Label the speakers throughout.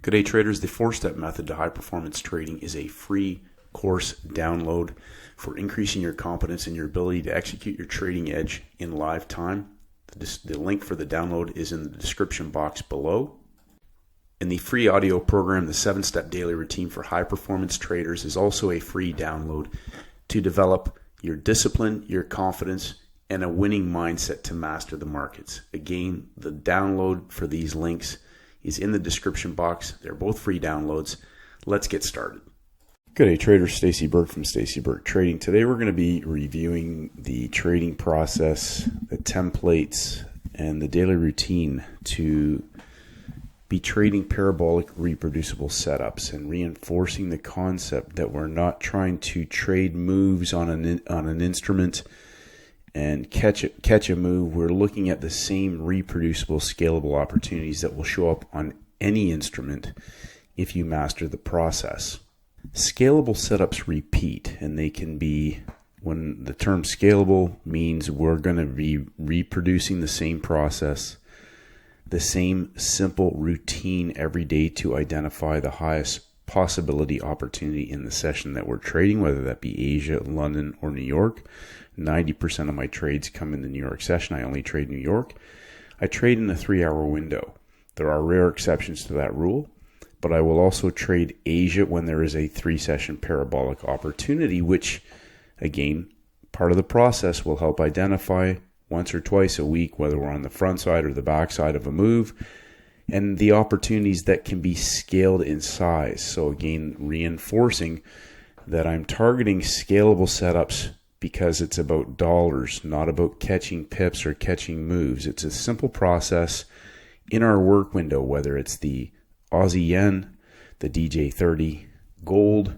Speaker 1: Good day, traders. The 4-step method to high performance trading is a free course download for increasing your competence in your ability to execute your trading edge in live time. The link for the download is in the description box below. And the free audio program, the 7-step daily routine for high performance traders, is also a free download to develop your discipline, your confidence, and a winning mindset to master the markets. Again, the download for these links is in the description box. They're both free downloads. Let's get started. Good day, traders. Stacey Burke from Stacey Burke Trading. Today we're going to be reviewing the trading process, the templates, and the daily routine to be trading parabolic reproducible setups and reinforcing the concept that we're not trying to trade moves on an instrument and catch a move. We're looking at the same reproducible, scalable opportunities that will show up on any instrument if you master the process. Scalable setups repeat, and they can be, when the term scalable means we're going to be reproducing the same process, the same simple routine every day to identify the highest possibility opportunity in the session that we're trading, whether that be Asia, London, or New York. 90% of my trades come in the New York session. I only trade New York. I trade in a 3-hour window. There are rare exceptions to that rule, but I will also trade Asia when there is a 3-session parabolic opportunity, which, again, part of the process will help identify once or twice a week whether we're on the front side or the back side of a move, and the opportunities that can be scaled in size. So again, reinforcing that I'm targeting scalable setups because it's about dollars, not about catching pips or catching moves. It's a simple process in our work window, whether it's the Aussie yen, the DJ30 gold,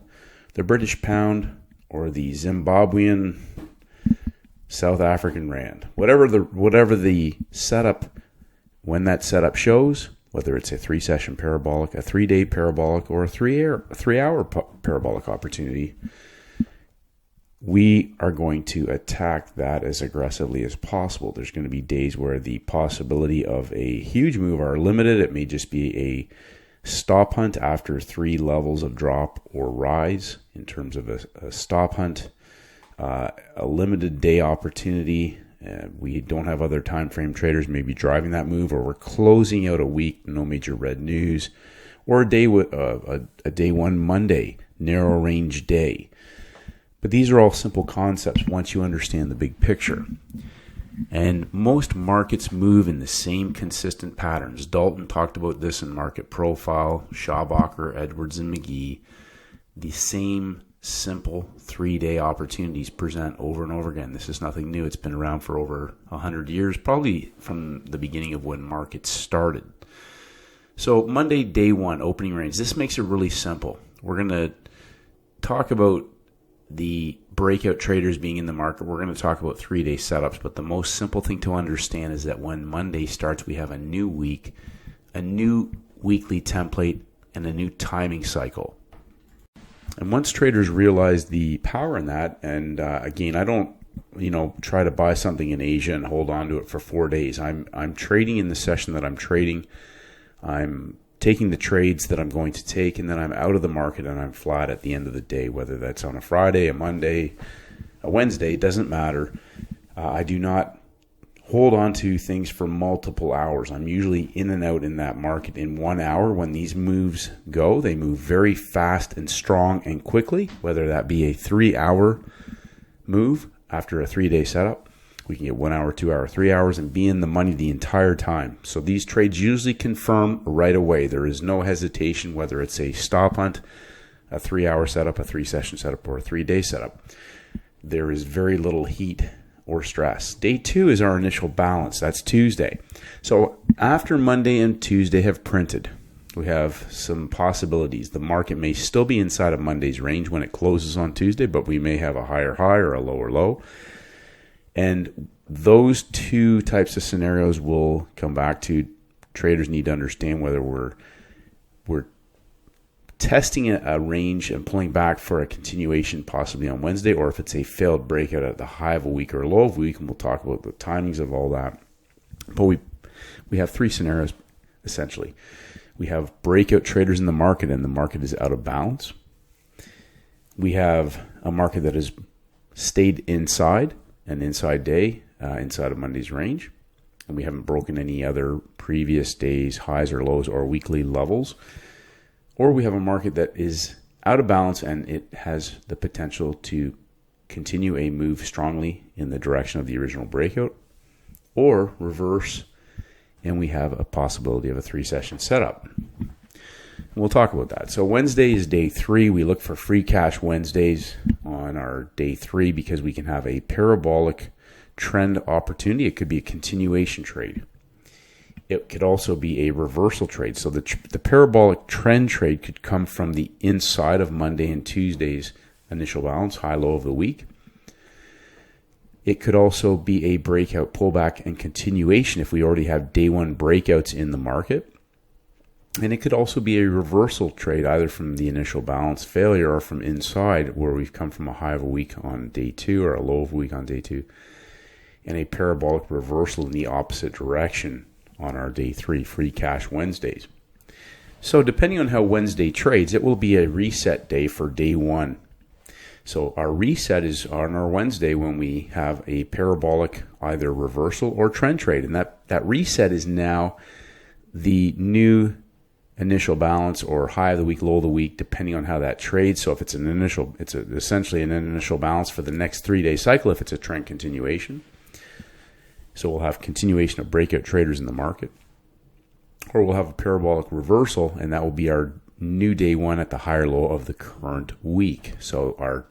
Speaker 1: the British pound, or the Zimbabwean South African rand. Whatever the setup, when that setup shows, whether it's a 3-session parabolic, a 3-day parabolic, or a 3-hour parabolic opportunity, we are going to attack that as aggressively as possible. There's going to be days where the possibility of a huge move are limited. It may just be a stop hunt after 3 levels of drop or rise in terms of a stop hunt, a limited day opportunity. We don't have other time frame traders maybe driving that move, or we're closing out a week, no major red news, or a day one Monday, narrow range day. But these are all simple concepts once you understand the big picture. And most markets move in the same consistent patterns. Dalton talked about this in Market Profile, Schabacker, Edwards, and McGee. The same simple 3-day opportunities present over and over again. This is nothing new. It's been around for over 100 years, probably from the beginning of when markets started. So Monday, day 1, opening range. This makes it really simple. We're going to talk about the breakout traders being in the market. We're going to talk about 3-day setups, but the most simple thing to understand is that when Monday starts, we have a new week, a new weekly template, and a new timing cycle. And once traders realize the power in that, and again, I don't try to buy something in Asia and hold on to it for 4 days. I'm trading in the session that I'm trading. I'm taking the trades that I'm going to take, and then I'm out of the market and I'm flat at the end of the day, whether that's on a Friday, a Monday, a Wednesday, it doesn't matter. I do not hold on to things for multiple hours. I'm usually in and out in that market in 1 hour. When these moves go, they move very fast and strong and quickly, whether that be a 3-hour move after a 3-day setup. We can get 1 hour, 2 hour, 3 hours, and be in the money the entire time. So these trades usually confirm right away. There is no hesitation whether it's a stop hunt, a 3-hour setup, a 3-session setup, or a 3-day setup. There is very little heat or stress. Day 2 is our initial balance. That's Tuesday. So after Monday and Tuesday have printed, we have some possibilities. The market may still be inside of Monday's range when it closes on Tuesday, but we may have a higher high or a lower low. And those 2 types of scenarios will come back to traders need to understand whether we're testing a range and pulling back for a continuation possibly on Wednesday, or if it's a failed breakout at the high of a week or low of a week, and we'll talk about the timings of all that. But we have 3 scenarios essentially. We have breakout traders in the market, and the market is out of balance. We have a market that has stayed inside an inside day, inside of Monday's range, and we haven't broken any other previous days' highs or lows or weekly levels. Or we have a market that is out of balance, and it has the potential to continue a move strongly in the direction of the original breakout, or reverse, and we have a possibility of a 3-session setup. We'll talk about that. So Wednesday is day 3. We look for free cash Wednesdays on our day 3 because we can have a parabolic trend opportunity. It could be a continuation trade. It could also be a reversal trade. So the parabolic trend trade could come from the inside of Monday and Tuesday's initial balance, high-low of the week. It could also be a breakout, pullback, and continuation if we already have day 1 breakouts in the market. And it could also be a reversal trade, either from the initial balance failure or from inside, where we've come from a high of a week on day 2 or a low of a week on day 2, and a parabolic reversal in the opposite direction on our day 3 free cash Wednesdays. So depending on how Wednesday trades, it will be a reset day for day 1. So our reset is on our Wednesday when we have a parabolic either reversal or trend trade. And that reset is now the new initial balance or high of the week, low of the week, depending on how that trades. So if it's essentially an initial balance for the next 3-day cycle if it's a trend continuation. So we'll have continuation of breakout traders in the market. Or we'll have a parabolic reversal, and that will be our new day 1 at the higher low of the current week. So our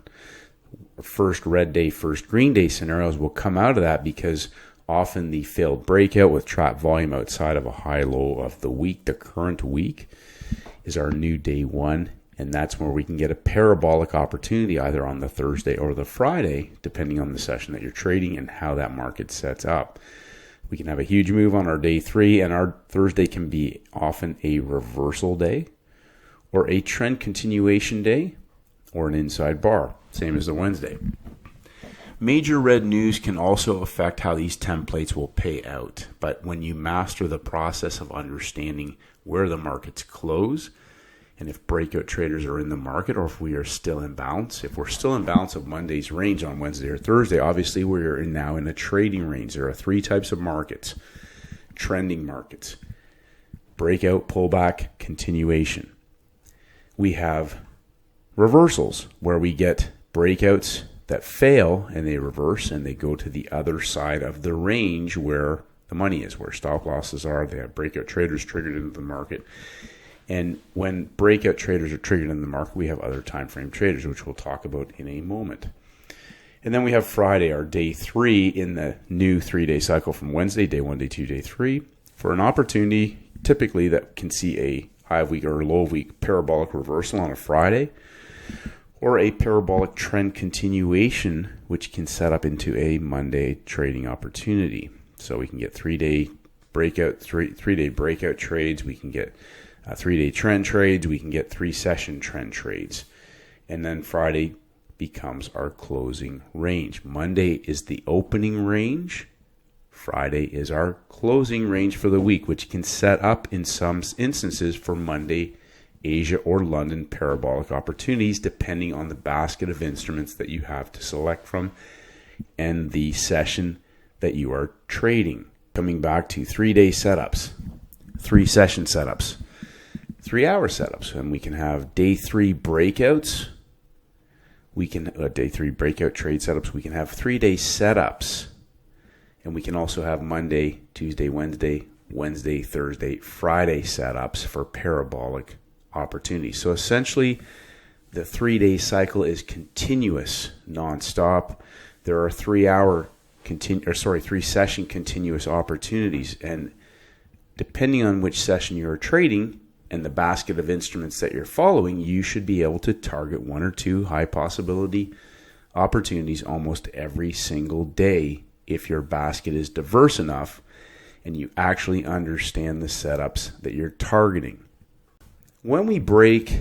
Speaker 1: first red day, first green day scenarios will come out of that because often the failed breakout with trap volume outside of a high low of the week, the current week, is our new day 1. And that's where we can get a parabolic opportunity either on the Thursday or the Friday, depending on the session that you're trading and how that market sets up. We can have a huge move on our day 3, and our Thursday can be often a reversal day or a trend continuation day or an inside bar, same as the Wednesday. Major red news can also affect how these templates will pay out, but when you master the process of understanding where the markets close and if breakout traders are in the market or if we are still in balance, if we're still in balance of Monday's range on Wednesday or Thursday, obviously we're now in a trading range. There are 3 types of markets: trending markets, breakout, pullback, continuation. We have reversals where we get breakouts that fail and they reverse and they go to the other side of the range where the money is, where stop losses are. They have breakout traders triggered into the market. And when breakout traders are triggered in the market, we have other time frame traders, which we'll talk about in a moment. And then we have Friday, our day 3 in the new 3-day cycle from Wednesday, day 1, day 2, day 3, for an opportunity typically that can see a high of week or low of week parabolic reversal on a Friday, or a parabolic trend continuation, which can set up into a Monday trading opportunity. So we can get 3-day breakout, 3-day breakout trades. We can get 3-day trend trades. We can get 3-session trend trades. And then Friday becomes our closing range. Monday is the opening range. Friday is our closing range for the week, which can set up in some instances for Monday, Asia or London parabolic opportunities, depending on the basket of instruments that you have to select from and the session that you are trading. Coming back to 3-day setups, 3-session setups, 3-hour setups, and we can have day 3 breakouts. We can day 3 breakout trade setups. We can have 3-day setups, and we can also have Monday, Tuesday, Wednesday, Thursday, Friday setups for parabolic opportunities. So essentially, the 3-day cycle is continuous, nonstop. There are 3-session continuous opportunities, and depending on which session you're trading and the basket of instruments that you're following, you should be able to target 1 or 2 high possibility opportunities almost every single day if your basket is diverse enough and you actually understand the setups that you're targeting. When we break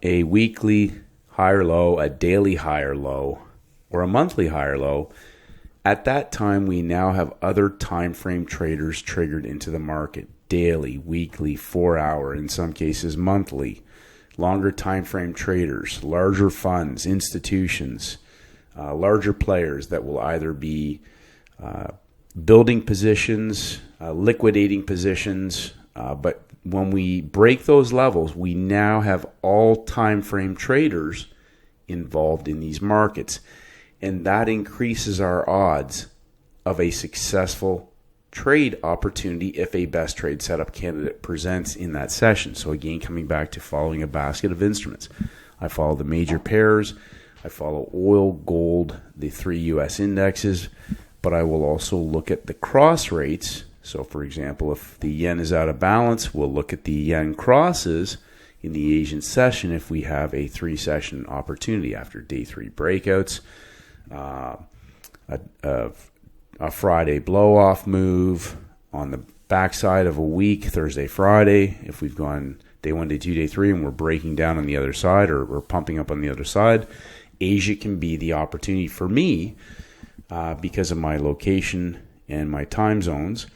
Speaker 1: a weekly higher low, a daily higher low, or a monthly higher low, at that time we now have other time frame traders triggered into the market. daily, weekly, 4-hour, in some cases monthly, longer time frame traders, larger funds, institutions, larger players that will either be building positions, liquidating positions, but when we break those levels, we now have all time frame traders involved in these markets, and that increases our odds of a successful trade opportunity if a best trade setup candidate presents in that session. So again, coming back to following a basket of instruments, I follow the major pairs, I follow oil, gold, the 3 US indexes, but I will also look at the cross rates. So for example, if the yen is out of balance, we'll look at the yen crosses in the Asian session if we have a 3-session opportunity after day 3 breakouts, a Friday blow-off move on the backside of a week, Thursday, Friday, if we've gone day 1, day 2, day 3, and we're breaking down on the other side or we're pumping up on the other side, Asia can be the opportunity for me because of my location and my time zones,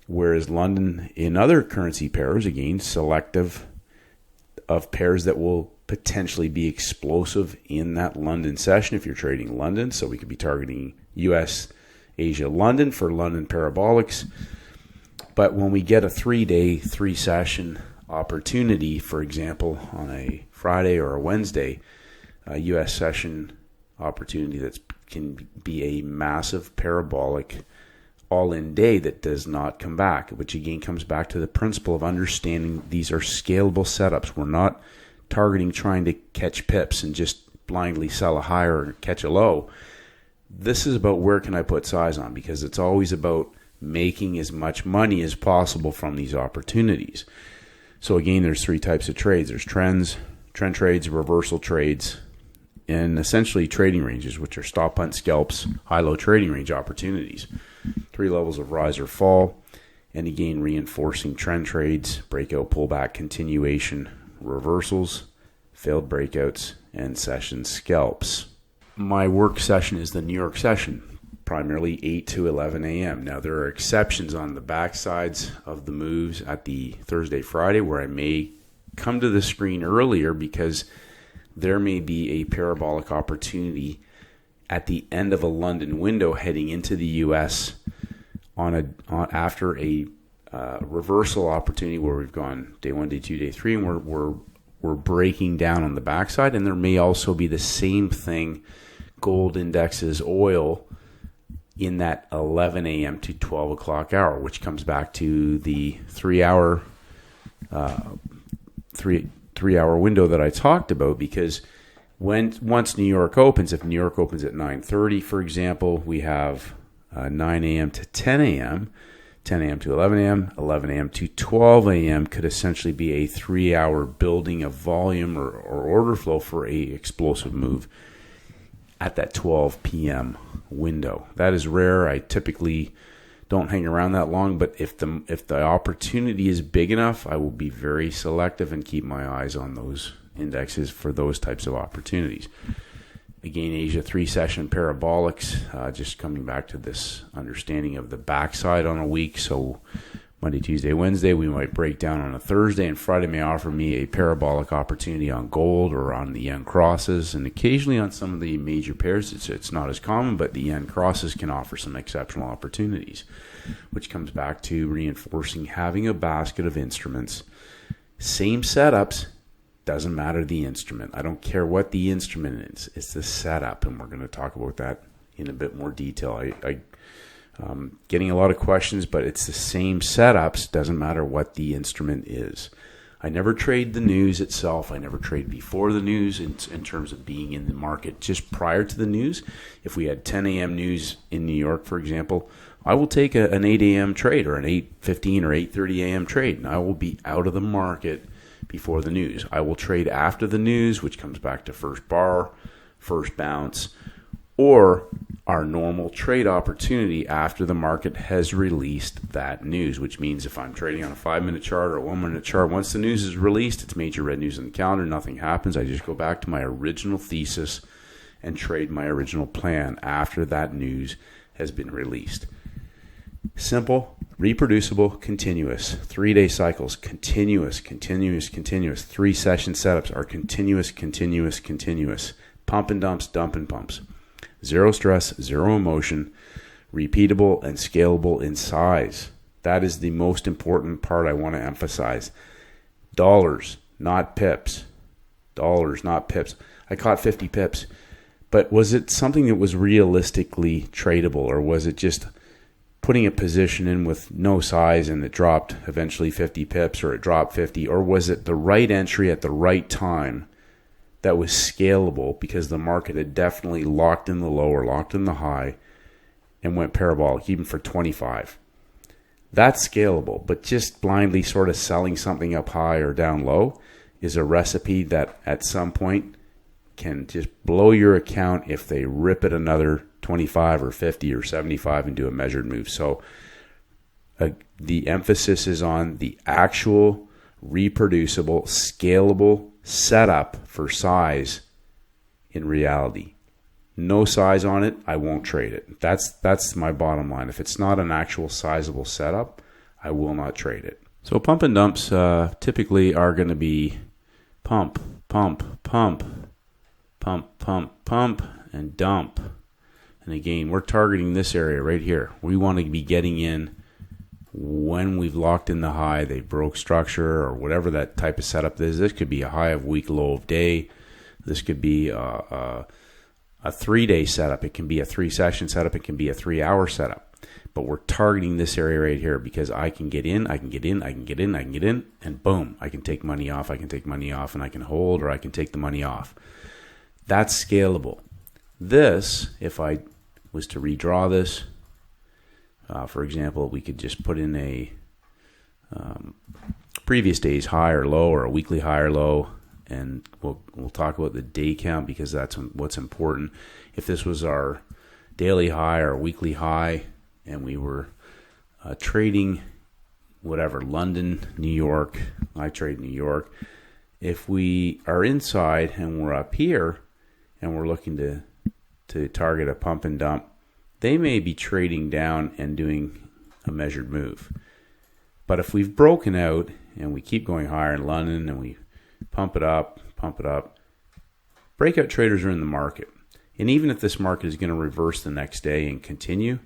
Speaker 1: whereas London in other currency pairs, again, selective of pairs that will potentially be explosive in that London session if you're trading London. So we could be targeting US, Asia, London for London parabolics. But when we get a 3-day, 3-session opportunity, for example, on a Friday or a Wednesday, a US session opportunity that can be a massive parabolic all-in day that does not come back, which again comes back to the principle of understanding these are scalable setups. We're not targeting trying to catch pips and just blindly sell a high or catch a low. This is about where can I put size on, because it's always about making as much money as possible from these opportunities. So again, there's 3 types of trades. There's trends, trend trades, reversal trades, and essentially trading ranges, which are stop hunt scalps, high-low trading range opportunities. 3 levels of rise or fall, and again reinforcing trend trades, breakout, pullback, continuation, reversals, failed breakouts, and session scalps. My work session is the New York session, primarily 8 to 11 a.m. Now, there are exceptions on the backsides of the moves at the Thursday, Friday, where I may come to the screen earlier because there may be a parabolic opportunity at the end of a London window heading into the U.S. after a reversal opportunity where we've gone day 1, day 2, day 3, and we're breaking down on the backside. And there may also be the same thing, gold indexes, oil, in that 11 a.m. to 12 o'clock hour, which comes back to the 3-hour window that I talked about. Because once New York opens, if New York opens at 9:30, for example, we have 9 a.m. to 10 a.m., 10 a.m. to 11 a.m., 11 a.m. to 12 a.m. could essentially be a 3-hour building of volume or order flow for a explosive move at that 12 p.m. window. That is rare. I typically don't hang around that long, but if the opportunity is big enough, I will be very selective and keep my eyes on those indexes for those types of opportunities. Again, Asia 3-session parabolics, just coming back to this understanding of the backside on a week. So Monday, Tuesday, Wednesday, we might break down on a Thursday, and Friday may offer me a parabolic opportunity on gold or on the yen crosses, and occasionally on some of the major pairs. It's not as common, but the yen crosses can offer some exceptional opportunities, which comes back to reinforcing having a basket of instruments. Same setups, doesn't matter the instrument. I don't care what the instrument is. It's the setup, and we're going to talk about that in a bit more detail. Getting a lot of questions, but it's the same setups. Doesn't matter what the instrument is. I never trade the news itself. I never trade before the news in terms of being in the market. Just prior to the news, if we had 10 a.m. news in New York, for example, I will take an 8 a.m. trade or an 8:15 or 8:30 a.m. trade, and I will be out of the market before the news. I will trade after the news, which comes back to first bar, first bounce, or our normal trade opportunity after the market has released that news, which means if I'm trading on a 5-minute chart or a 1-minute chart, once the news is released, it's major red news on the calendar, nothing happens. I just go back to my original thesis and trade my original plan after that news has been released. Simple. Reproducible, continuous. 3-day cycles, continuous. 3-session setups are continuous. Pump and dumps, dump and pumps. Zero stress, zero emotion, repeatable and scalable in size. That is the most important part I want to emphasize. Dollars, not pips. I caught 50 pips. But was it something that was realistically tradable, or was it just putting a position in with no size and it dropped eventually 50 pips, or it dropped 50, or was it the right entry at the right time that was scalable because the market had definitely locked in the low or locked in the high and went parabolic even for 25? That's scalable, but just blindly sort of selling something up high or down low is a recipe that at some point can just blow your account if they rip it another 25 or 50 or 75 and do a measured move. So the emphasis is on the actual reproducible, scalable setup for size in reality. No size on it, I won't trade it. That's my bottom line. If it's not an actual sizable setup, I will not trade it. So pump and dumps typically are going to be pump, and dump. And again, we're targeting this area right here. We want to be getting in when we've locked in the high, they broke structure or whatever that type of setup is. This could be a high of week, low of day. This could be a 3-day setup. It can be a 3-session setup. It can be a 3-hour setup. But we're targeting this area right here because I can get in, and boom, I can take money off, and I can hold, or I can take the money off. That's scalable. This, if I was to redraw this, for example, we could just put in a previous day's high or low, or a weekly high or low, and we'll talk about the day count because that's what's important. If this was our daily high or weekly high, and we were trading whatever, London, New York, I trade New York. If we are inside and we're up here and we're looking to target a pump and dump, they may be trading down and doing a measured move. But if we've broken out and we keep going higher in London and we pump it up, breakout traders are in the market. And even if this market is going to reverse the next day and continue,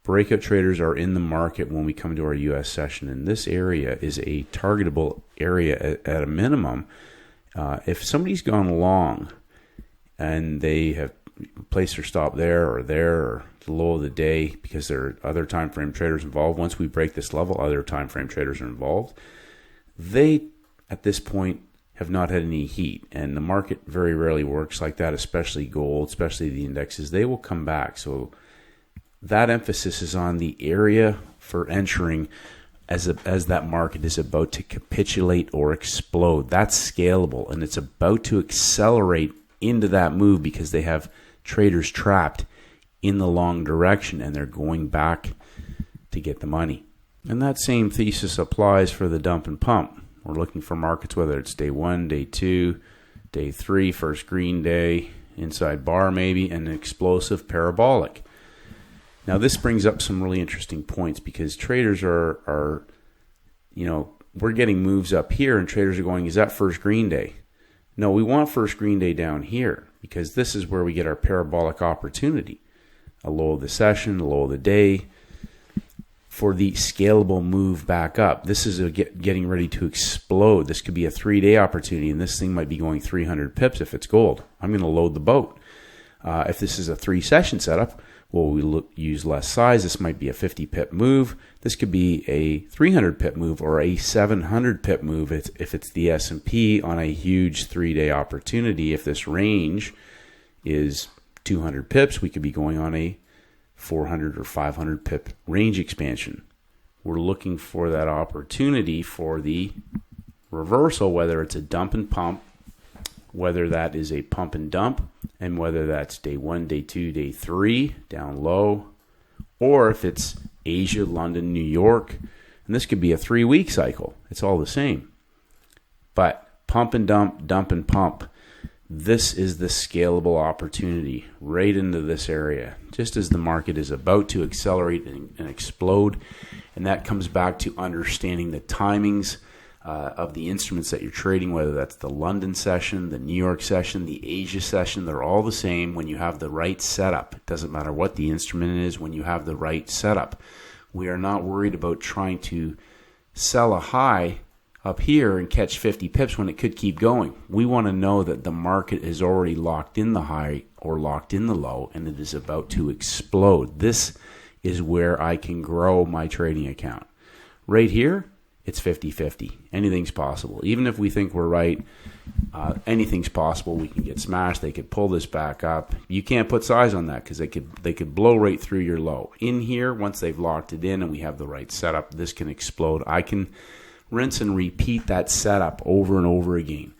Speaker 1: breakout traders are in the market when we come to our US session. And this area is a targetable area at a minimum. If somebody's gone long and they have placed their stop there or the low of the day, because there are other time frame traders involved. Once we break this level, other time frame traders are involved. They, at this point, have not had any heat, and the market very rarely works like that, especially gold, especially the indexes. They will come back. So that emphasis is on the area for entering as that market is about to capitulate or explode. That's scalable, and it's about to accelerate into that move because they have traders trapped in the long direction and they're going back to get the money. And that same thesis applies for the dump and pump. We're looking for markets, whether it's day 1, day 2, day 3, first green day, inside bar maybe, and an explosive parabolic. Now this brings up some really interesting points because traders are we're getting moves up here and traders are going, is that first green day? No, we want first green day down here because this is where we get our parabolic opportunity. A low of the session, a low of the day, for the scalable move back up. This is getting ready to explode. This could be a 3-day opportunity, and this thing might be going 300 pips if it's gold. I'm going to load the boat. If this is a 3-session setup, well, we use less size. This might be a 50-pip move. This could be a 300-pip move or a 700-pip move if it's the S&P on a huge 3-day opportunity. If this range is 200 pips, we could be going on a 400 or 500 pip range expansion. We're looking for that opportunity for the reversal, whether it's a dump and pump, whether that is a pump and dump, and whether that's day 1, day 2, day 3, down low, or if it's Asia, London, New York, and this could be a 3-week cycle. It's all the same. But pump and dump, dump and pump, This is the scalable opportunity right into this area, just as the market is about to accelerate and explode. And that comes back to understanding the timings of the instruments that you're trading, whether that's the London session, the New York session, the Asia session. They're all the same when you have the right setup. It doesn't matter what the instrument is when you have the right setup. We are not worried about trying to sell a high up here and catch 50 pips when it could keep going. We want to know that the market is already locked in the high or locked in the low, and it is about to explode. This is where I can grow my trading account. Right here, it's 50-50. Anything's possible. Even if we think we're right, anything's possible. We can get smashed. They could pull this back up. You can't put size on that because they could blow right through your low. In here, once they've locked it in and we have the right setup, this can explode. I can rinse and repeat that setup over and over again.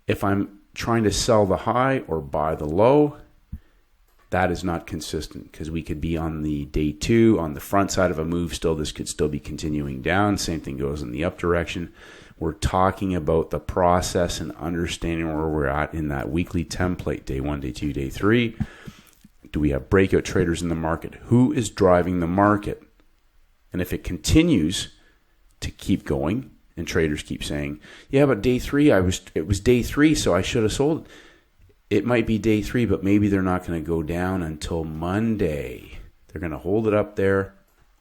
Speaker 1: If I'm trying to sell the high or buy the low, that is not consistent because we could be on the day two, on the front side of a move still. This could still be continuing down. Same thing goes in the up direction. We're talking about the process and understanding where we're at in that weekly template, day 1, day 2, day 3. Do we have breakout traders in the market? Who is driving the market? And if it continues to keep going and traders keep saying, yeah, but day 3, it was day 3, so I should have sold it. It might be day 3, but maybe they're not going to go down until Monday. They're going to hold it up there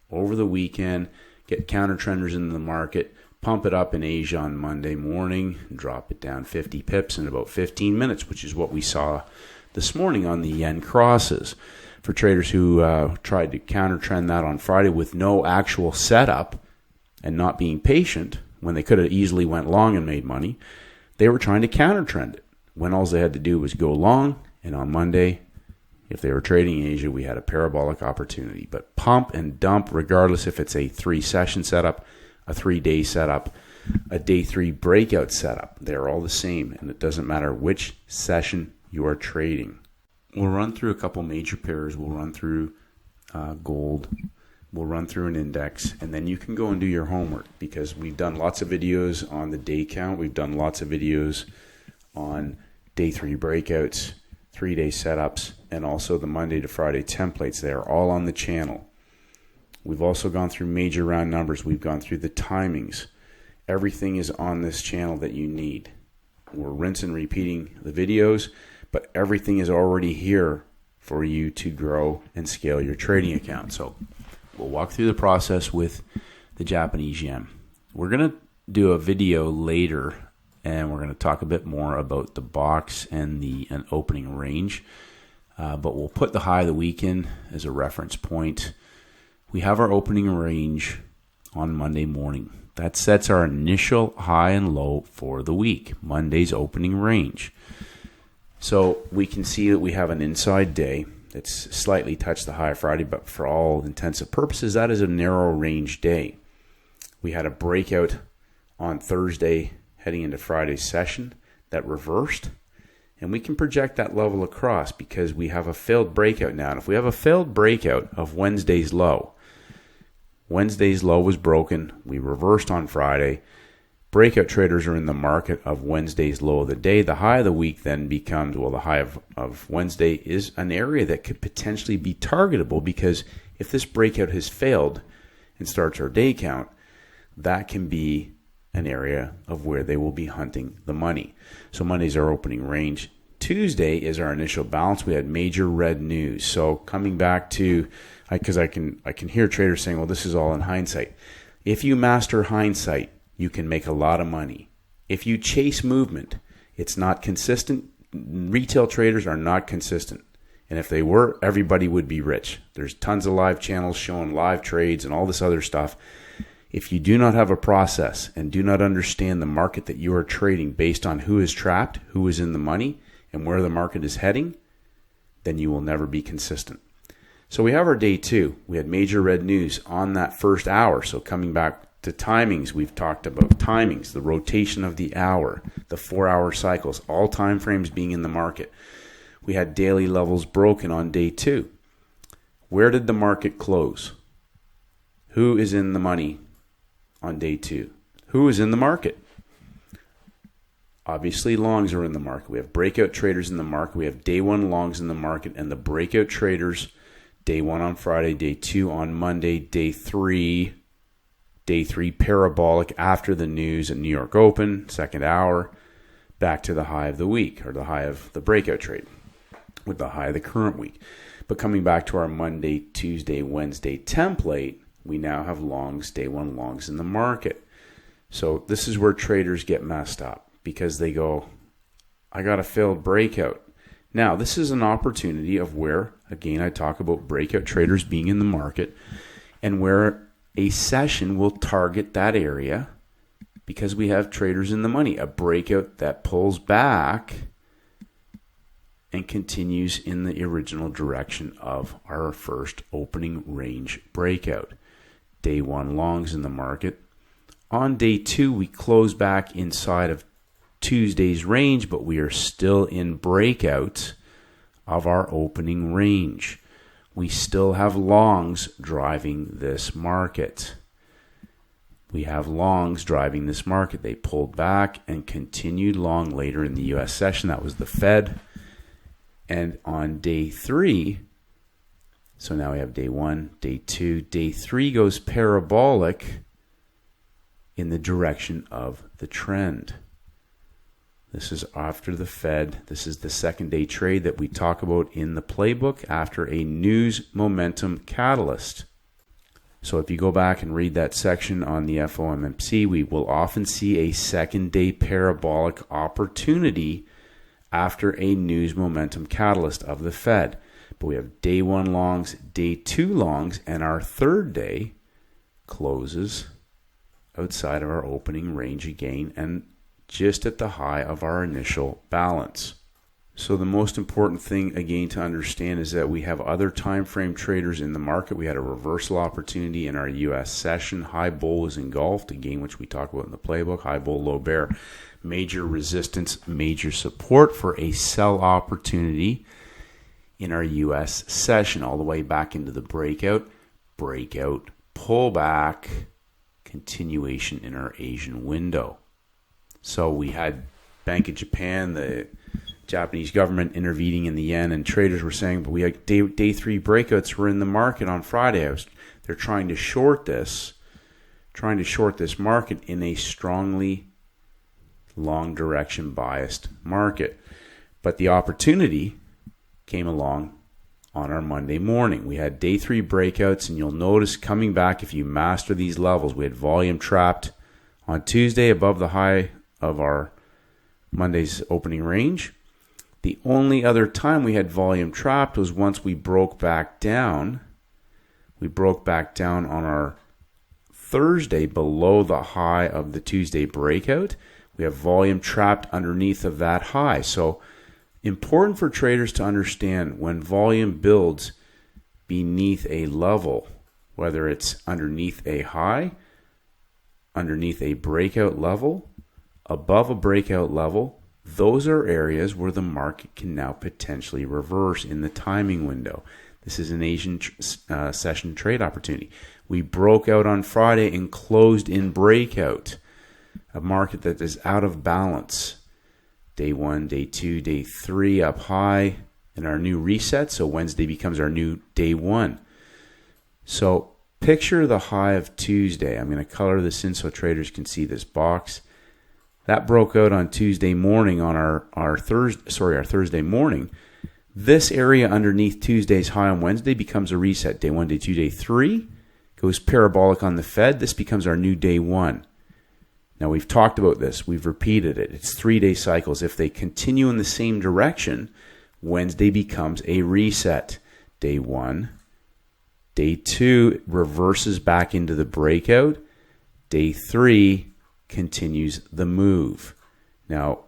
Speaker 1: over the weekend, get counter trenders into the market, pump it up in Asia on Monday morning, and drop it down 50 pips in about 15 minutes, which is what we saw this morning on the yen crosses. For traders who tried to counter trend that on Friday with no actual setup and not being patient, when they could have easily went long and made money, they were trying to counter trend it. When all they had to do was go long, and on Monday, if they were trading in Asia, we had a parabolic opportunity. But pump and dump, regardless if it's a 3-session setup, a 3-day setup, a day 3 breakout setup, they're all the same, and it doesn't matter which session you are trading. We'll run through a couple major pairs. We'll run through gold. We'll run through an index, and then you can go and do your homework because we've done lots of videos on the day count. We've done lots of videos on day 3 breakouts, 3-day setups, and also the Monday to Friday templates. They are all on the channel. We've also gone through major round numbers. We've gone through the timings. Everything is on this channel that you need. We're rinsing and repeating the videos, but everything is already here for you to grow and scale your trading account. So we'll walk through the process with the Japanese yen. We're going to do a video later, and we're going to talk a bit more about the box and an opening range. But we'll put the high of the week in as a reference point. We have our opening range on Monday morning. That sets our initial high and low for the week, Monday's opening range. So we can see that we have an inside day that's slightly touched the high Friday, but for all intents and purposes, that is a narrow range day. We had a breakout on Thursday heading into Friday's session that reversed, and we can project that level across because we have a failed breakout now. And if we have a failed breakout of Wednesday's low was broken, we reversed on Friday. Breakout traders are in the market of Wednesday's low of the day. The high of the week then becomes, well, the high of Wednesday is an area that could potentially be targetable because if this breakout has failed and starts our day count, that can be an area of where they will be hunting the money. So Monday's our opening range. Tuesday is our initial balance. We had major red news. So coming back to, because I can hear traders saying, well, this is all in hindsight. If you master hindsight, you can make a lot of money. If you chase movement, it's not consistent. Retail traders are not consistent. And if they were, everybody would be rich. There's tons of live channels showing live trades and all this other stuff. If you do not have a process and do not understand the market that you are trading based on who is trapped, who is in the money, and where the market is heading, then you will never be consistent. So we have our day 2. We had major red news on that first hour. So coming back to timings, we've talked about timings, the rotation of the hour, the 4-hour cycles, all time frames being in the market. We had daily levels broken on day 2. Where did the market close? Who is in the money on day 2? Who is in the market? Obviously, longs are in the market. We have breakout traders in the market. We have day one longs in the market, and the breakout traders, day one on Friday, day two on Monday, day three parabolic after the news at New York Open, second hour, back to the high of the week, or the high of the breakout trade, with the high of the current week. But coming back to our Monday, Tuesday, Wednesday template, we now have longs, day one longs in the market. So this is where traders get messed up, because they go, I got a failed breakout. Now, this is an opportunity of where, again, I talk about breakout traders being in the market, and where a session will target that area because we have traders in the money. A breakout that pulls back and continues in the original direction of our first opening range breakout. Day one longs in the market. On day two, we close back inside of Tuesday's range, but we are still in breakout of our opening range. We still have longs driving this market. We have longs driving this market. They pulled back and continued long later in the U.S. session. That was the Fed. And on day three, so now we have day one, day two, day three goes parabolic in the direction of the trend. This is after the Fed. This is the second day trade that we talk about in the playbook after a news momentum catalyst. So if you go back and read that section on the FOMC, we will often see a second day parabolic opportunity after a news momentum catalyst of the Fed. But we have day one longs, day two longs, and our third day closes outside of our opening range again and just at the high of our initial balance. So the most important thing again to understand is that we have other time frame traders in the market. We had a reversal opportunity in our US session. High bull was engulfed, again, which we talk about in the playbook. High bull, low bear. Major resistance, major support for a sell opportunity in our US session, all the way back into the breakout, pullback, continuation in our Asian window. So we had Bank of Japan, the Japanese government intervening in the yen, and traders were saying, but we had day three breakouts were in the market on Friday. They're trying to short this market in a strongly long direction biased market. But the opportunity came along on our Monday morning. We had day three breakouts, and you'll notice coming back, if you master these levels, we had volume trapped on Tuesday above the high of our Monday's opening range. The only other time we had volume trapped was once we broke back down. We broke back down on our Thursday below the high of the Tuesday breakout. We have volume trapped underneath of that high. So important for traders to understand when volume builds beneath a level, whether it's underneath a high, underneath a breakout level, above a breakout level, those are areas where the market can now potentially reverse in the timing window. This is an Asian session trade opportunity. We broke out on Friday and closed in breakout, a market that is out of balance. Day one, day two, day three up high in our new reset. So Wednesday becomes our new day one. So picture the high of Tuesday. I'm going to color this in so traders can see this box. That broke out on Tuesday morning on our Thursday morning. This area underneath Tuesday's high on Wednesday becomes a reset. Day one, day two, day three goes parabolic on the Fed. This becomes our new day one. Now, we've talked about this. We've repeated it. It's 3-day cycles. If they continue in the same direction, Wednesday becomes a reset. Day one. Day two reverses back into the breakout. Day three continues the move. Now,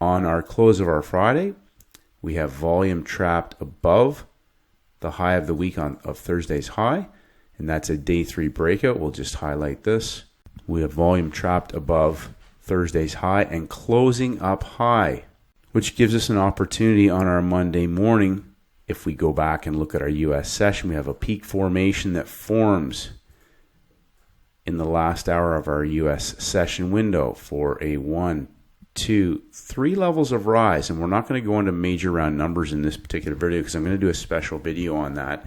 Speaker 1: on our close of our Friday, we have volume trapped above the high of the week of Thursday's high, and that's a day three breakout. We'll just highlight this. We have volume trapped above Thursday's high and closing up high, which gives us an opportunity on our Monday morning. If we go back and look at our US session, we have a peak formation that forms in the last hour of our US session window for a 1, to 3 levels of rise, and we're not going to go into major round numbers in this particular video because I'm going to do a special video on that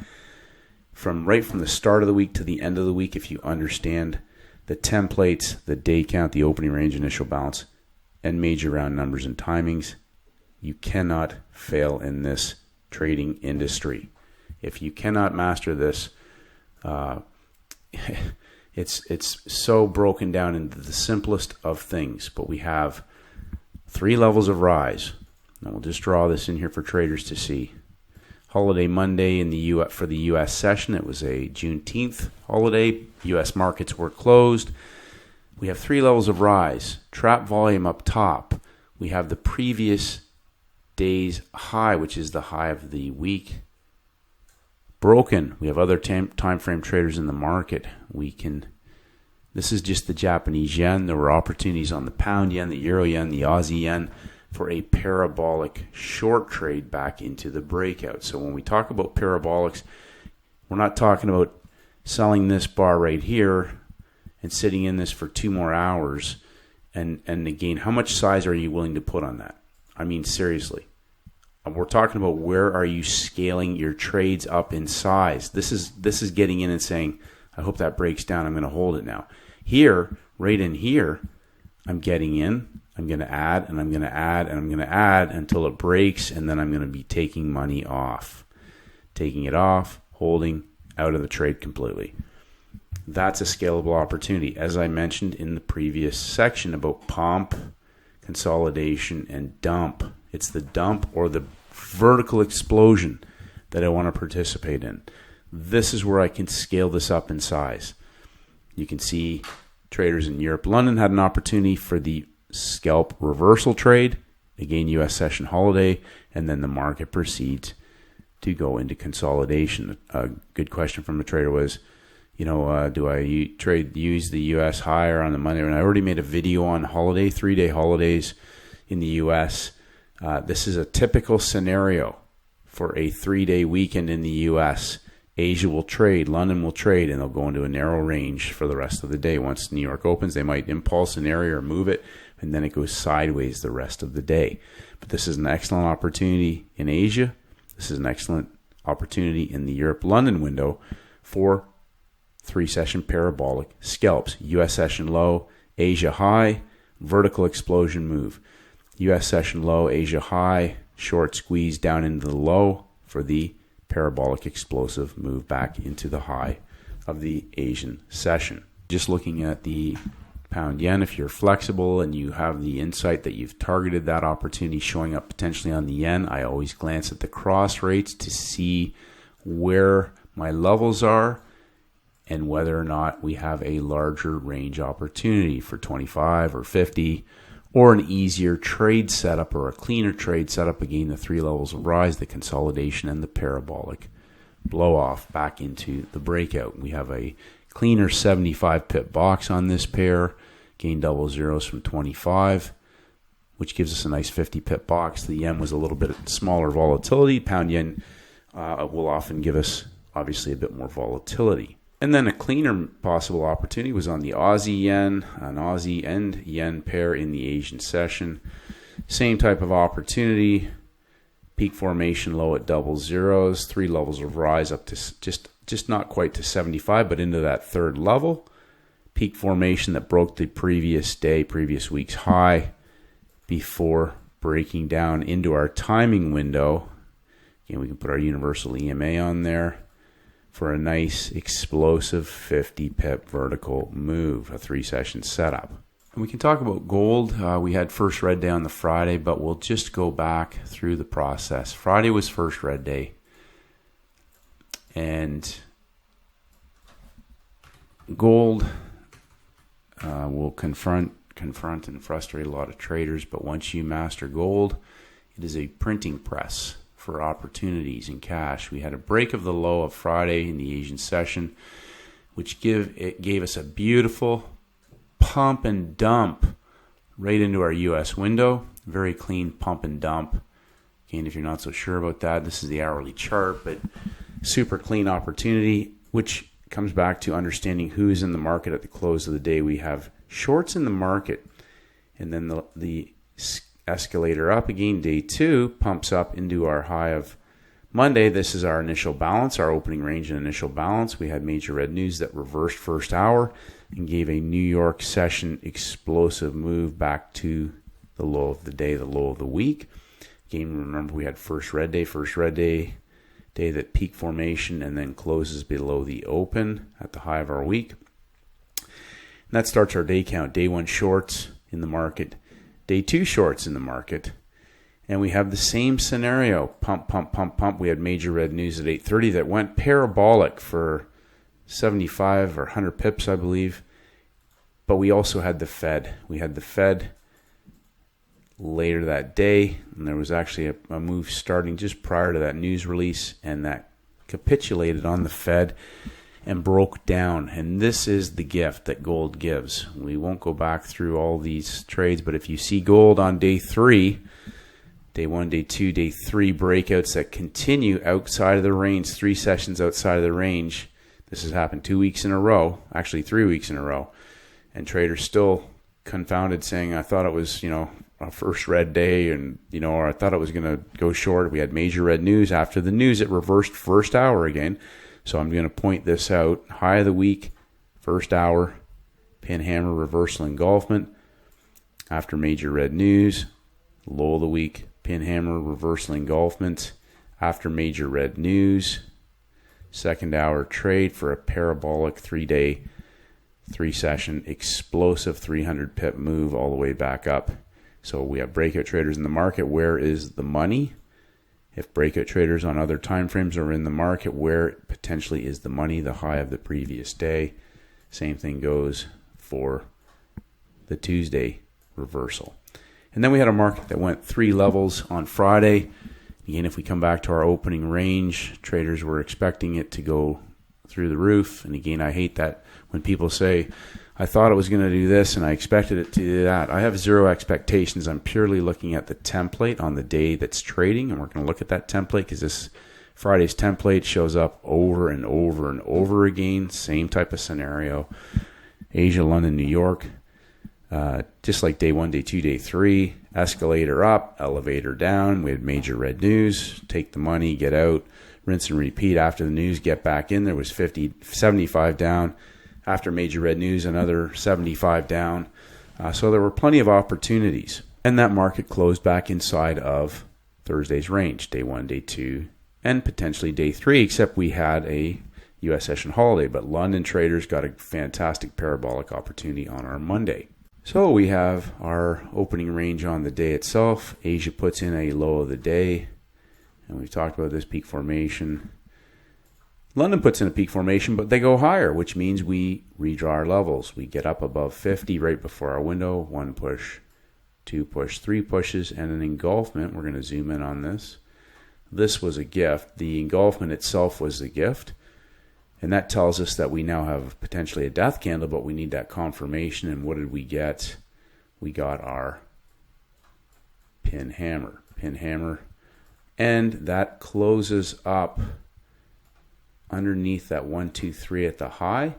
Speaker 1: right from the start of the week to the end of the week. If you understand the templates, the day count, the opening range, initial balance, and major round numbers and timings, you cannot fail in this trading industry. If you cannot master this, it's so broken down into the simplest of things. But we have 3 levels of rise. And we'll just draw this in here for traders to see. Holiday Monday in the US for the US session. It was a Juneteenth holiday. US markets were closed. We have 3 levels of rise. Trap volume up top. We have the previous day's high, which is the high of the week, broken. We have other time frame traders in the market. This is just the Japanese yen. There were opportunities on the pound yen, the euro yen, the Aussie yen for a parabolic short trade back into the breakout. So when we talk about parabolics, we're not talking about selling this bar right here and sitting in this for 2 more hours. And again, how much size are you willing to put on that? I mean, seriously. We're talking about where are you scaling your trades up in size. This is getting in and saying, I hope that breaks down. I'm going to hold it now. Here, right in here, I'm getting in. I'm going to add, and I'm going to add, and I'm going to add until it breaks, and then I'm going to be taking money off. Taking it off, holding, out of the trade completely. That's a scalable opportunity. As I mentioned in the previous section about pump, consolidation, and dump. It's the dump or the vertical explosion that I want to participate in. This is where I can scale this up in size. You can see traders in Europe. London had an opportunity for the scalp reversal trade. Again, US session holiday, and then the market proceeds to go into consolidation. A good question from a trader was, do I use the US higher on the Monday? And I already made a video on 3-day holidays in the US. This is a typical scenario for a 3-day weekend in the US. Asia will trade, London will trade, and they'll go into a narrow range for the rest of the day. Once New York opens, they might impulse an area or move it, and then it goes sideways the rest of the day. But this is an excellent opportunity in Asia. This is an excellent opportunity in the Europe-London window for 3-session parabolic scalps. US session low, Asia high, vertical explosion move. US session low, Asia high, short squeeze down into the low for the parabolic explosive move back into the high of the Asian session. Just looking at the pound yen, if you're flexible and you have the insight that you've targeted that opportunity showing up potentially on the yen, I always glance at the cross rates to see where my levels are and whether or not we have a larger range opportunity for 25 or 50 or an easier trade setup or a cleaner trade setup. Again, the 3 levels of rise, the consolidation, and the parabolic blow off back into the breakout. We have a cleaner 75 pip box on this pair, gain double zeros from 25, which gives us a nice 50 pip box. The yen was a little bit smaller volatility. Pound yen will often give us obviously a bit more volatility. And then a cleaner possible opportunity was on the Aussie yen, an Aussie and yen pair in the Asian session. Same type of opportunity, peak formation low at double zeros, 3 levels of rise up to just not quite to 75, but into that 3rd level. Peak formation that broke the previous week's high before breaking down into our timing window. Again, we can put our universal EMA on there for a nice explosive 50 pip vertical move, a 3-session setup. And we can talk about gold. We had first red day on the Friday, but we'll just go back through the process. Friday was first red day, and gold will confront and frustrate a lot of traders, but once you master gold, it is a printing press for opportunities in cash. We had a break of the low of Friday in the Asian session, which gave us a beautiful pump and dump right into our US window. Very clean pump and dump. Again, if you're not so sure about that, this is the hourly chart, but super clean opportunity, which comes back to understanding who's in the market at the close of the day. We have shorts in the market, and then the escalator up again. Day 2 pumps up into our high of Monday. This is our initial balance, our opening range and initial balance. We had major red news that reversed first hour and gave a New York session explosive move back to the low of the day, the low of the week. Again, remember we had first red day that peak formation and then closes below the open at the high of our week. And that starts our day count. Day 1 shorts in the market, day 2 shorts in the market. And we have the same scenario, pump, pump, pump, pump. We had major red news at 8:30 that went parabolic for 75 or 100 pips, I believe. But we also had the Fed. We had the Fed later that day, and there was actually a move starting just prior to that news release, and that capitulated on the Fed and broke down. And this is the gift that gold gives. We won't go back through all these trades, but if you see gold on day 3, day 1, day 2, day 3 breakouts that continue outside of the range, 3 sessions outside of the range. This has happened 2 weeks in a row, actually 3 weeks in a row. And traders still confounded, saying, I thought it was, a first red day, and, or I thought it was going to go short. We had major red news. After the news, it reversed first hour again. So I'm going to point this out. High of the week, first hour, pin hammer reversal engulfment. After major red news, low of the week, pin hammer reversal engulfment. After major red news, second hour trade for a parabolic 3-day, 3-session explosive 300 pip move all the way back up. So we have breakout traders in the market. Where is the money? If breakout traders on other time frames are in the market, where potentially is the money? The high of the previous day. Same thing goes for the Tuesday reversal. And then we had a market that went 3 levels on Friday. Again, if we come back to our opening range, traders were expecting it to go through the roof. And again, I hate that when people say, I thought it was going to do this and I expected it to do that. I have zero expectations. I'm purely looking at the template on the day that's trading, and we're going to look at that template because this Friday's template shows up over and over and over again. Same type of scenario. Asia, London, New York. Just like day 1, day 2, day 3. Escalator up, elevator down. We had major red news. Take the money, get out. Rinse and repeat after the news, get back in. There was 75 down. After major red news, another 75 down. So there were plenty of opportunities. And that market closed back inside of Thursday's range, day 1, day 2, and potentially day 3, except we had a U.S. session holiday. But London traders got a fantastic parabolic opportunity on our Monday. So we have our opening range on the day itself. Asia puts in a low of the day. And we've talked about this peak formation. London puts in a peak formation, but they go higher, which means we redraw our levels. We get up above 50 right before our window. 1 push, 2 push, 3 pushes, and an engulfment. We're going to zoom in on this. This was a gift. The engulfment itself was the gift. And that tells us that we now have potentially a death candle, but we need that confirmation. And what did we get? We got our pin hammer. And that closes up underneath that 1, 2, 3 at the high.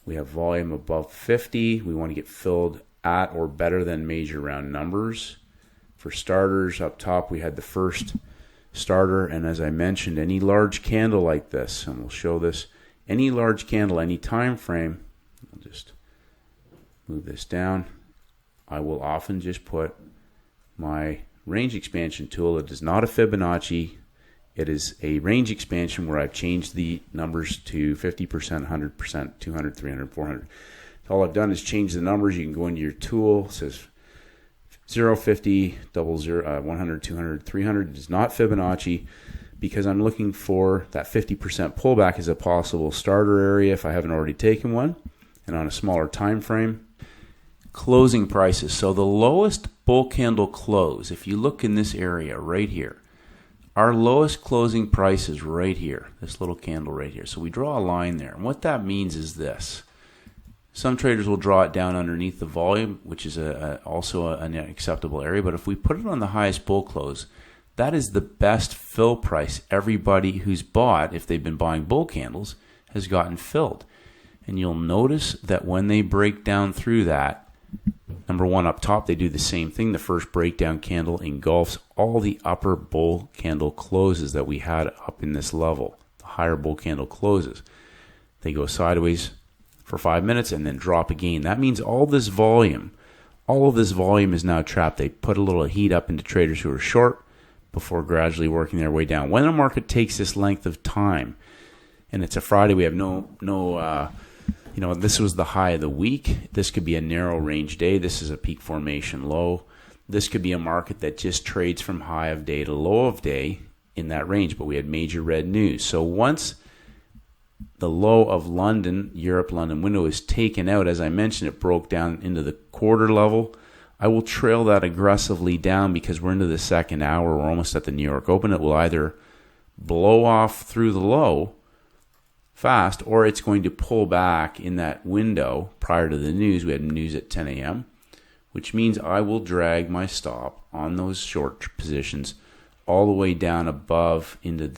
Speaker 1: We have volume above 50. We want to get filled at or better than major round numbers. For starters, up top we had the first starter, and as I mentioned, any large candle like this, and we'll show this, any large candle, any time frame, I'll just move this down. I will often just put my range expansion tool. It is not a Fibonacci. It is a range expansion where I've changed the numbers to 50%, 100%, 200, 300, 400. All I've done is change the numbers. You can go into your tool. It says 0, 50, 00, 100, 200, 300. It is not Fibonacci because I'm looking for that 50% pullback as a possible starter area if I haven't already taken one, and on a smaller time frame. Closing prices. So the lowest bull candle close, if you look in this area right here, our lowest closing price is right here, this little candle right here. So we draw a line there. And what that means is this. Some traders will draw it down underneath the volume, which is also an acceptable area. But if we put it on the highest bull close, that is the best fill price everybody who's bought, if they've been buying bull candles, has gotten filled. And you'll notice that when they break down through that, Number one, up top, they do the same thing. The first breakdown candle engulfs all the upper bull candle closes that we had up in this level. The higher bull candle closes. They go sideways for 5 minutes and then drop again. That means all of this volume is now trapped. They put a little heat up into traders who are short before gradually working their way down. When a market takes this length of time, and it's a Friday, we have this was the high of the week. This could be a narrow range day. This is a peak formation low. This could be a market that just trades from high of day to low of day in that range, but we had major red news. So once the low of Europe-London window is taken out, as I mentioned, it broke down into the quarter level. I will trail that aggressively down because we're into the second hour. We're almost at the New York Open. It will either blow off through the low fast, or it's going to pull back in that window prior to the news. We had news at 10 a.m., which means I will drag my stop on those short positions all the way down above into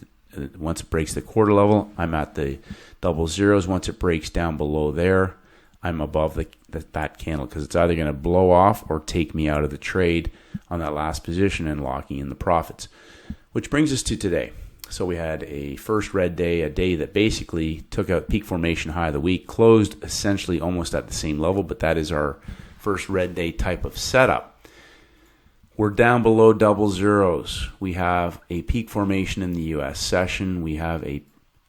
Speaker 1: once it breaks the quarter level. I'm at the double zeros. Once it breaks down below there, I'm above that candle, because it's either going to blow off or take me out of the trade on that last position and locking in the profits. Which brings us to today. So we had a first red day, a day that basically took out peak formation high of the week, closed essentially almost at the same level, but that is our first red day type of setup. We're down below double zeros. We have a peak formation in the U.S. session. We have a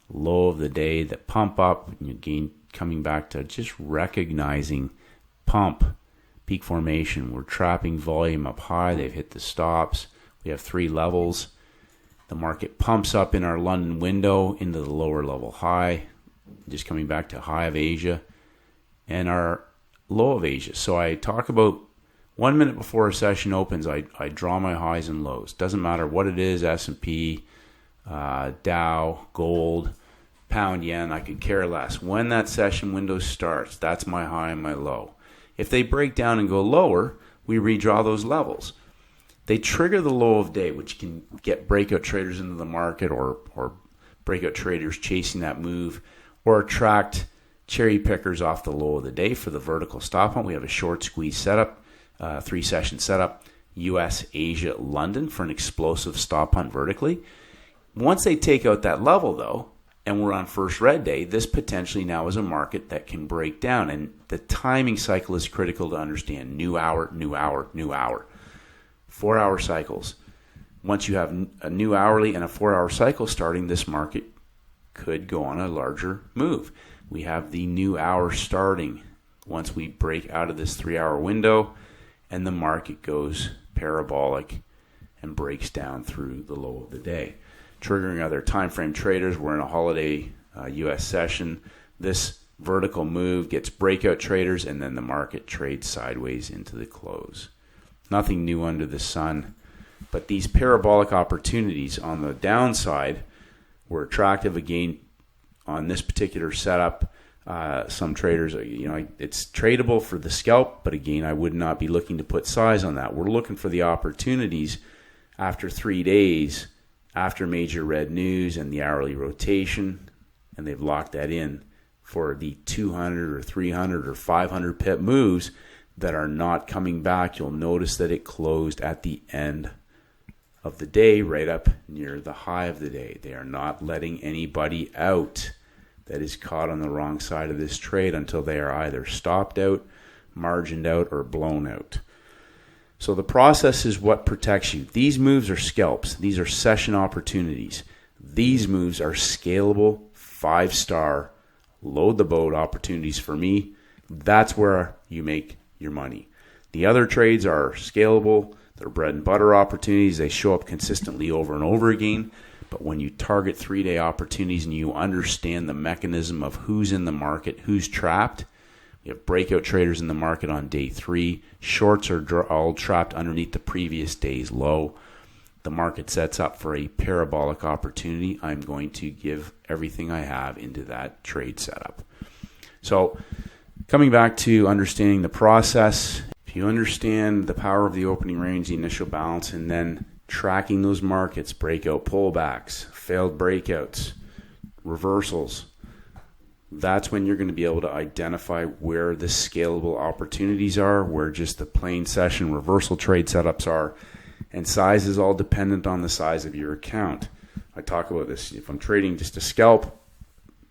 Speaker 1: low of the day that pump up. Again, coming back to just recognizing pump, peak formation. We're trapping volume up high. They've hit the stops. We have 3 levels. The market pumps up in our London window into the lower level high, just coming back to high of Asia and our low of Asia. So I talk about 1 minute before a session opens, I draw my highs and lows. Doesn't matter what it is, S&P, Dow, gold, pound, yen, I could care less. When that session window starts, that's my high and my low. If they break down and go lower, we redraw those levels. They trigger the low of day, which can get breakout traders into the market or breakout traders chasing that move, or attract cherry pickers off the low of the day for the vertical stop hunt. We have a short squeeze setup, 3-session setup, US, Asia, London for an explosive stop hunt vertically. Once they take out that level, though, and we're on first red day, this potentially now is a market that can break down. And the timing cycle is critical to understand. New hour, new hour, new hour. 4-hour cycles. Once you have a new hourly and a 4-hour cycle starting, this market could go on a larger move. We have the new hour starting once we break out of this 3-hour window, and the market goes parabolic and breaks down through the low of the day, triggering other time frame traders. We're in a holiday U.S. session. This vertical move gets breakout traders, and then the market trades sideways into the close. Nothing new under the sun, but these parabolic opportunities on the downside were attractive again on this particular setup. Some traders, it's tradable for the scalp, but again, I would not be looking to put size on that. We're looking for the opportunities after 3 days, after major red news and the hourly rotation, and they've locked that in for the 200 or 300 or 500 pip moves that are not coming back. You'll notice that it closed at the end of the day, right up near the high of the day. They are not letting anybody out that is caught on the wrong side of this trade until they are either stopped out, margined out, or blown out. So the process is what protects you. These moves are scalps. These are session opportunities. These moves are scalable, 5-star, load the boat opportunities for me. That's where you make your money. The other trades are scalable. They're bread and butter opportunities. They show up consistently over and over again. But when you target 3-day opportunities and you understand the mechanism of who's in the market, who's trapped, we have breakout traders in the market on day 3. Shorts are all trapped underneath the previous day's low. The market sets up for a parabolic opportunity. I'm going to give everything I have into that trade setup. So coming back to understanding the process, if you understand the power of the opening range, the initial balance, and then tracking those markets, breakout pullbacks, failed breakouts, reversals, That's when you're going to be able to identify where the scalable opportunities are, where just the plain session reversal trade setups are. And size is all dependent on the size of your account. I talk about this. If I'm trading just a scalp,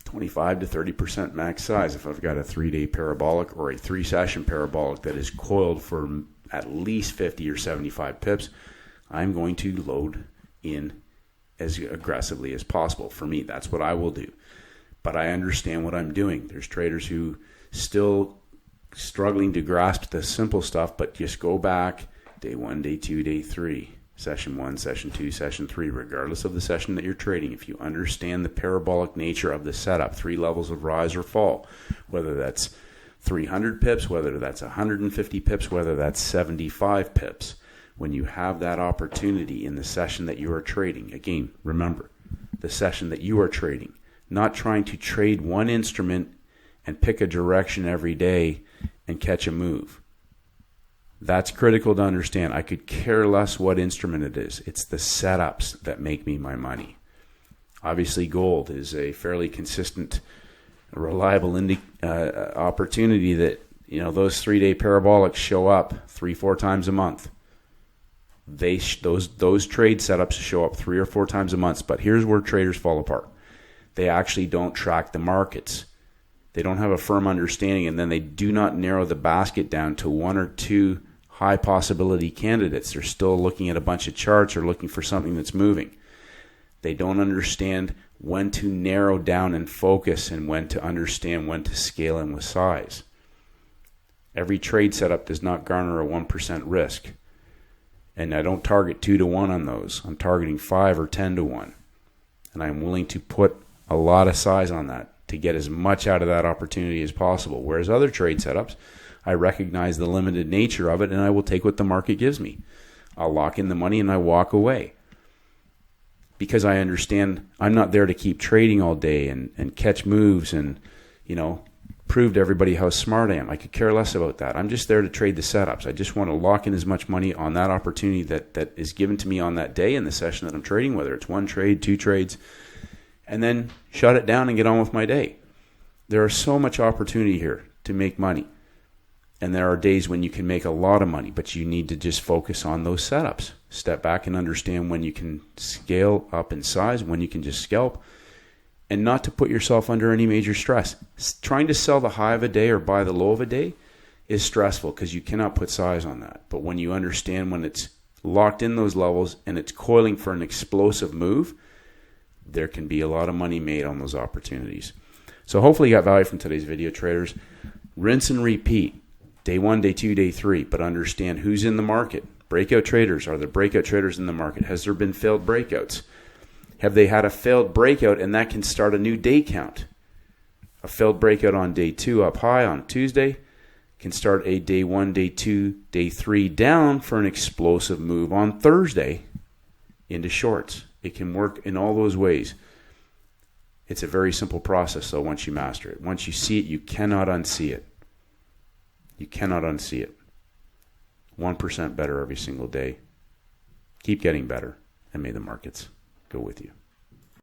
Speaker 1: 25 to 30% max size. If I've got a 3-day parabolic or a 3-session parabolic that is coiled for at least 50 or 75 pips, I'm going to load in as aggressively as possible. For me, that's what I will do. But I understand what I'm doing. There's traders who still struggling to grasp the simple stuff, but just go back day 1, day 2, day 3, session 1, session 2, session 3, regardless of the session that you're trading. If you understand the parabolic nature of the setup, 3 levels of rise or fall, whether that's 300 pips, whether that's 150 pips, whether that's 75 pips, when you have that opportunity in the session that you are trading, again, remember, the session that you are trading, not trying to trade one instrument and pick a direction every day and catch a move. That's critical to understand. I could care less what instrument it is. It's the setups that make me my money. Obviously, gold is a fairly consistent, reliable opportunity that, those 3-day parabolics show up 3-4 times a month. Those trade setups show up 3 or 4 times a month. But here's where traders fall apart. They actually don't track the markets. They don't have a firm understanding, and then they do not narrow the basket down to 1 or 2 high possibility candidates. They're still looking at a bunch of charts or looking for something that's moving. They don't understand when to narrow down and focus and when to understand when to scale in with size. Every trade setup does not garner a 1% risk. And I don't target 2 to 1 on those. I'm targeting 5 or 10 to 1. And I'm willing to put a lot of size on that to get as much out of that opportunity as possible. Whereas other trade setups, I recognize the limited nature of it and I will take what the market gives me. I'll lock in the money and I walk away. Because I understand I'm not there to keep trading all day and catch moves and, prove to everybody how smart I am. I could care less about that. I'm just there to trade the setups. I just want to lock in as much money on that opportunity that is given to me on that day in the session that I'm trading, whether it's 1 trade, 2 trades, and then shut it down and get on with my day. There is so much opportunity here to make money. And there are days when you can make a lot of money, but you need to just focus on those setups. Step back and understand when you can scale up in size, when you can just scalp, and not to put yourself under any major stress. Trying to sell the high of a day or buy the low of a day is stressful because you cannot put size on that. But when you understand when it's locked in those levels and it's coiling for an explosive move, there can be a lot of money made on those opportunities. So hopefully you got value from today's video, traders. Rinse and repeat. Day 1, day 2, day 3, but understand who's in the market. Breakout traders. Are there breakout traders in the market? Has there been failed breakouts? Have they had a failed breakout and that can start a new day count? A failed breakout on day 2 up high on Tuesday can start a day 1, day 2, day 3 down for an explosive move on Thursday into shorts. It can work in all those ways. It's a very simple process, though, once you master it. Once you see it, you cannot unsee it. You cannot unsee it. 1% better every single day. Keep getting better, and may the markets go with you.